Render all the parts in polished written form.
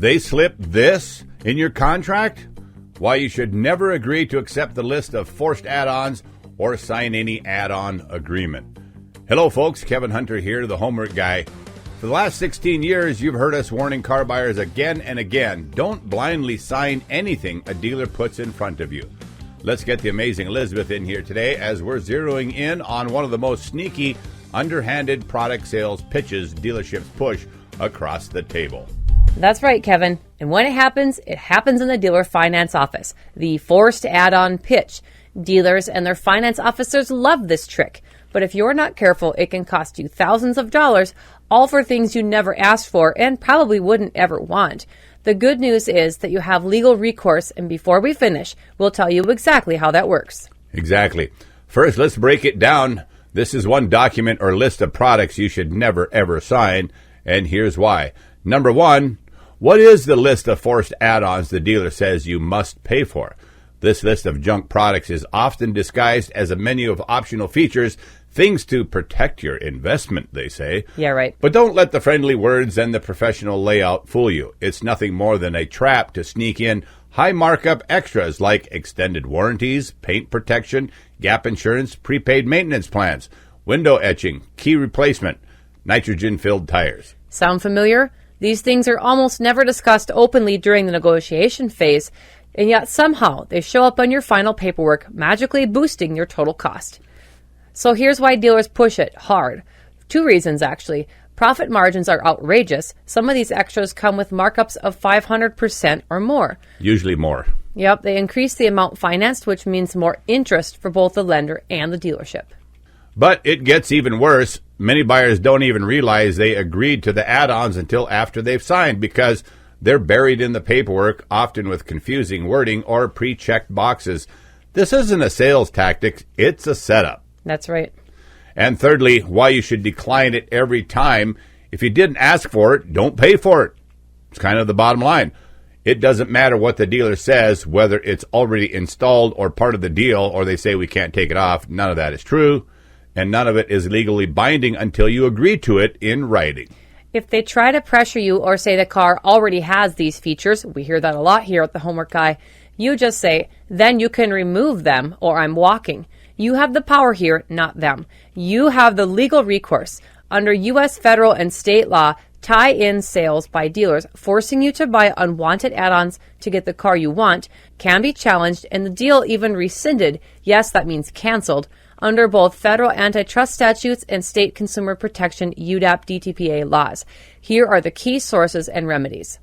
They slip this in your contract? Why you should never agree to accept the list of forced add-ons or sign any add-on agreement. Hello folks, Kevin Hunter here, the Homework Guy. For the last 16 years, you've heard us warning car buyers again and again, don't blindly sign anything a dealer puts in front of you. Let's get the amazing Elizabeth in here today as we're zeroing in on one of the most sneaky, underhanded product sales pitches dealerships push across the table. That's right, Kevin. And when it happens in the dealer finance office. The forced add-on pitch. Dealers and their finance officers love this trick. But if you're not careful, it can cost you thousands of dollars, all for things you never asked for and probably wouldn't ever want. The good news is that you have legal recourse, and before we finish, we'll tell you exactly how that works. Exactly. First, let's break it down. This is one document or list of products you should never, ever sign, and here's why. Number one, what is the list of forced add-ons the dealer says you must pay for? This list of junk products is often disguised as a menu of optional features, things to protect your investment, they say. Yeah, right. But don't let the friendly words and the professional layout fool you. It's nothing more than a trap to sneak in high markup extras like extended warranties, paint protection, gap insurance, prepaid maintenance plans, window etching, key replacement, nitrogen-filled tires. Sound familiar? These things are almost never discussed openly during the negotiation phase, and yet somehow they show up on your final paperwork, magically boosting your total cost. So here's why dealers push it hard. Two reasons, actually. Profit margins are outrageous. Some of these extras come with markups of 500% or more. Usually more. Yep, they increase the amount financed, which means more interest for both the lender and the dealership. But it gets even worse. Many buyers don't even realize they agreed to the add-ons until after they've signed because they're buried in the paperwork, often with confusing wording or pre-checked boxes. This isn't a sales tactic, it's a setup. That's right. And thirdly, why you should decline it every time. If you didn't ask for it, don't pay for it. It's kind of the bottom line. It doesn't matter what the dealer says, whether it's already installed or part of the deal, or they say we can't take it off. None of that is true. And none of it is legally binding until you agree to it in writing. If they try to pressure you or say the car already has these features, we hear that a lot here at the Homework Guy, you just say, then you can remove them or I'm walking. You have the power here, not them. You have the legal recourse. Under U.S. federal and state law, tie-in sales by dealers forcing you to buy unwanted add-ons to get the car you want can be challenged and the deal even rescinded, yes, that means canceled, under both federal antitrust statutes and state consumer protection UDAP DTPA laws. Here are the key sources and remedies.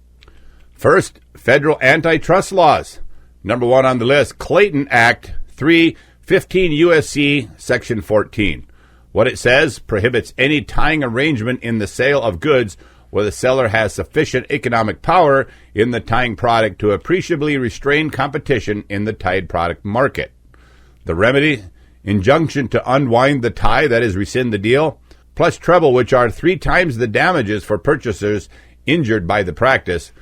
First, federal antitrust laws. Number one on the list, Clayton Act 315 U.S.C. Section 14. What it says prohibits any tying arrangement in the sale of goods where the seller has sufficient economic power in the tying product to appreciably restrain competition in the tied product market. The remedy, injunction to unwind the tie, that is rescind the deal, plus treble, which are 3 times the damages for purchasers injured by the practice.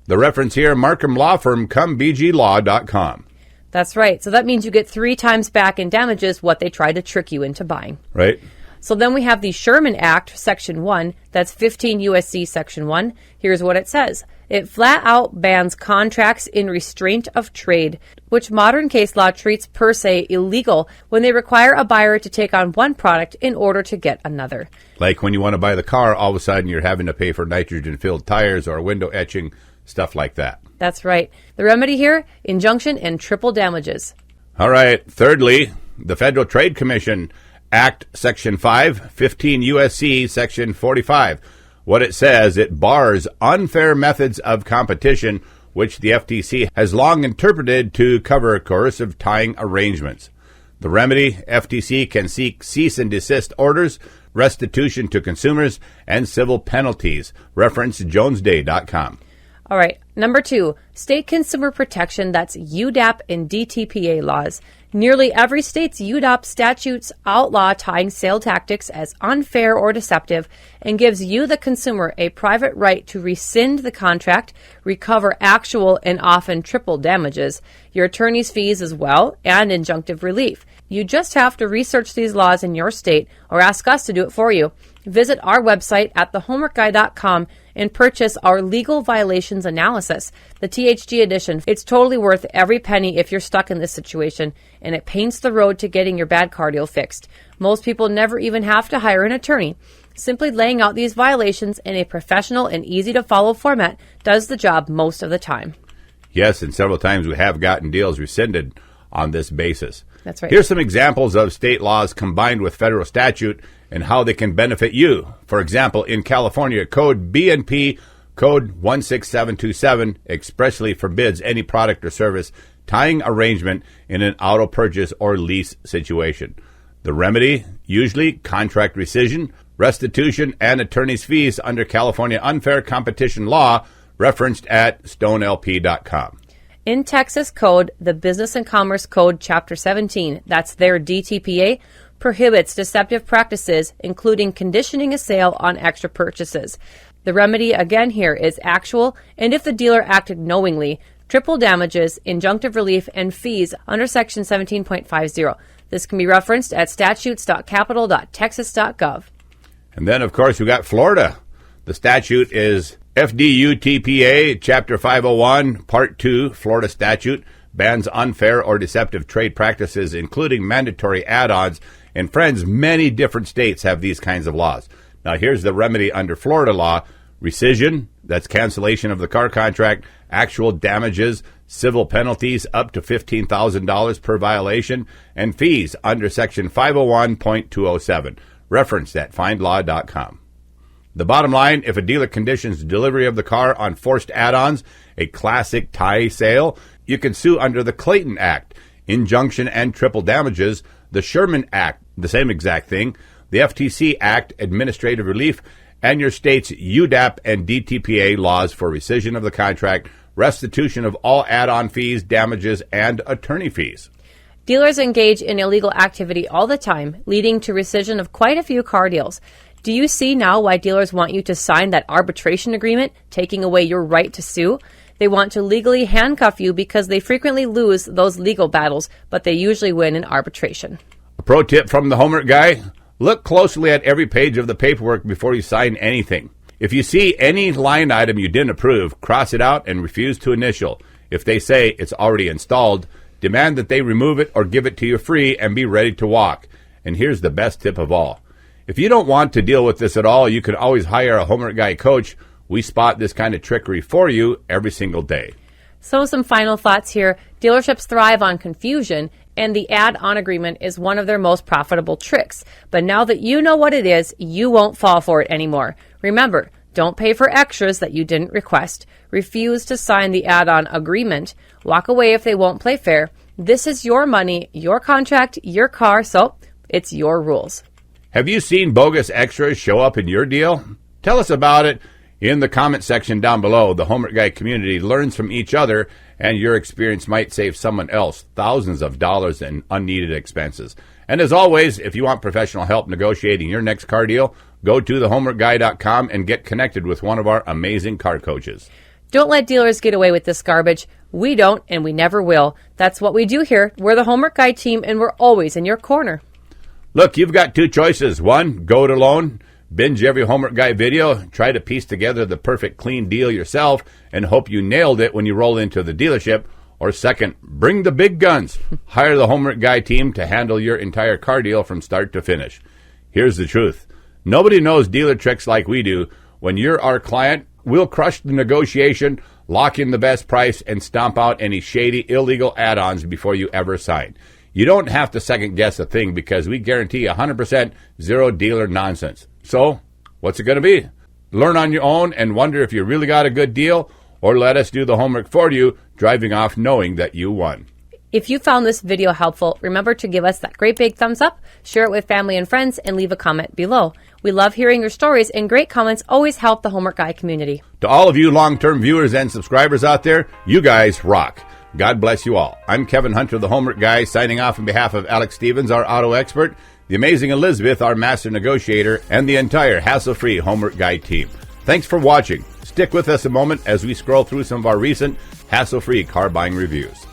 The reference here, Markham Law Firm, comebglaw.com. That's right. So that means you get 3 times back in damages what they tried to trick you into buying. Right. So then we have the Sherman Act, Section 1. That's 15 U.S.C. Section 1. Here's what it says. It flat out bans contracts in restraint of trade, which modern case law treats per se illegal when they require a buyer to take on one product in order to get another. Like when you want to buy the car, all of a sudden you're having to pay for nitrogen-filled tires or window etching, stuff like that. That's right. The remedy here, injunction and triple damages. All right. Thirdly, the Federal Trade Commission Act, Section 5, 15 U.S.C. Section 45. What it says, it bars unfair methods of competition, which the FTC has long interpreted to cover coercive tying arrangements. The remedy, FTC can seek cease and desist orders, restitution to consumers, and civil penalties. Reference jonesday.com. All right. Number 2, state consumer protection. That's UDAP and DTPA laws. Nearly every state's UDAP statutes outlaw tying sale tactics as unfair or deceptive and gives you, the consumer, a private right to rescind the contract, recover actual and often triple damages, your attorney's fees as well, and injunctive relief. You just have to research these laws in your state or ask us to do it for you. Visit our website at thehomeworkguy.com and purchase our Legal Violations Analysis, the THG edition. It's totally worth every penny if you're stuck in this situation, and it paints the road to getting your bad car deal fixed. Most people never even have to hire an attorney. Simply laying out these violations in a professional and easy-to-follow format does the job most of the time. Yes, and several times we have gotten deals rescinded on this basis. That's right. Here's some examples of state laws combined with federal statute and how they can benefit you. For example, in California, Code BNP Code 16727 expressly forbids any product or service tying arrangement in an auto purchase or lease situation. The remedy, usually contract rescission, restitution, and attorney's fees under California unfair competition law, referenced at stonelp.com. In Texas Code, the Business and Commerce Code, Chapter 17, that's their DTPA, prohibits deceptive practices, including conditioning a sale on extra purchases. The remedy, again here, is actual, and if the dealer acted knowingly, triple damages, injunctive relief, and fees under Section 17.50. This can be referenced at statutes.capitol.texas.gov. And then, of course, we got Florida. The statute is FDUTPA, Chapter 501, Part 2, Florida statute, bans unfair or deceptive trade practices, including mandatory add-ons. And friends, many different states have these kinds of laws. Now, here's the remedy under Florida law. Rescission, that's cancellation of the car contract, actual damages, civil penalties up to $15,000 per violation, and fees under Section 501.207. Reference at findlaw.com. The bottom line, if a dealer conditions delivery of the car on forced add-ons, a classic tie sale, you can sue under the Clayton Act, injunction and triple damages, the Sherman Act, the same exact thing, the FTC Act, administrative relief, and your state's UDAP and DTPA laws for rescission of the contract, restitution of all add-on fees, damages, and attorney fees. Dealers engage in illegal activity all the time, leading to rescission of quite a few car deals. Do you see now why dealers want you to sign that arbitration agreement, taking away your right to sue? They want to legally handcuff you because they frequently lose those legal battles, but they usually win in arbitration. A pro tip from the homework guy, look closely at every page of the paperwork before you sign anything. If you see any line item you didn't approve, cross it out and refuse to initial. If they say it's already installed, demand that they remove it or give it to you free and be ready to walk. And here's the best tip of all. If you don't want to deal with this at all, you can always hire a homework guy coach. We spot this kind of trickery for you every single day. So some final thoughts here. Dealerships thrive on confusion, and the add-on agreement is one of their most profitable tricks. But now that you know what it is, you won't fall for it anymore. Remember, don't pay for extras that you didn't request. Refuse to sign the add-on agreement. Walk away if they won't play fair. This is your money, your contract, your car, so it's your rules. Have you seen bogus extras show up in your deal? Tell us about it in the comment section down below. The Homework Guy community learns from each other, and your experience might save someone else thousands of dollars in unneeded expenses. And as always, if you want professional help negotiating your next car deal, go to thehomeworkguy.com and get connected with one of our amazing car coaches. Don't let dealers get away with this garbage. We don't, and we never will. That's what we do here. We're the Homework Guy team, and we're always in your corner. Look, you've got two choices. One, go it alone, binge every Homework Guy video, try to piece together the perfect clean deal yourself, and hope you nailed it when you roll into the dealership. Or second, bring the big guns. Hire the Homework Guy team to handle your entire car deal from start to finish. Here's the truth. Nobody knows dealer tricks like we do. When you're our client, we'll crush the negotiation, lock in the best price, and stomp out any shady, illegal add-ons before you ever sign. You don't have to second-guess a thing because we guarantee 100% zero dealer nonsense. So, what's it going to be? Learn on your own and wonder if you really got a good deal, or let us do the homework for you, driving off knowing that you won. If you found this video helpful, remember to give us that great big thumbs up, share it with family and friends, and leave a comment below. We love hearing your stories, and great comments always help the Homework Guy community. To all of you long-term viewers and subscribers out there, you guys rock. God bless you all. I'm Kevin Hunter, the Homework Guy, signing off on behalf of Alex Stevens, our auto expert, the amazing Elizabeth, our master negotiator, and the entire hassle-free Homework Guy team. Thanks for watching. Stick with us a moment as we scroll through some of our recent hassle-free car buying reviews.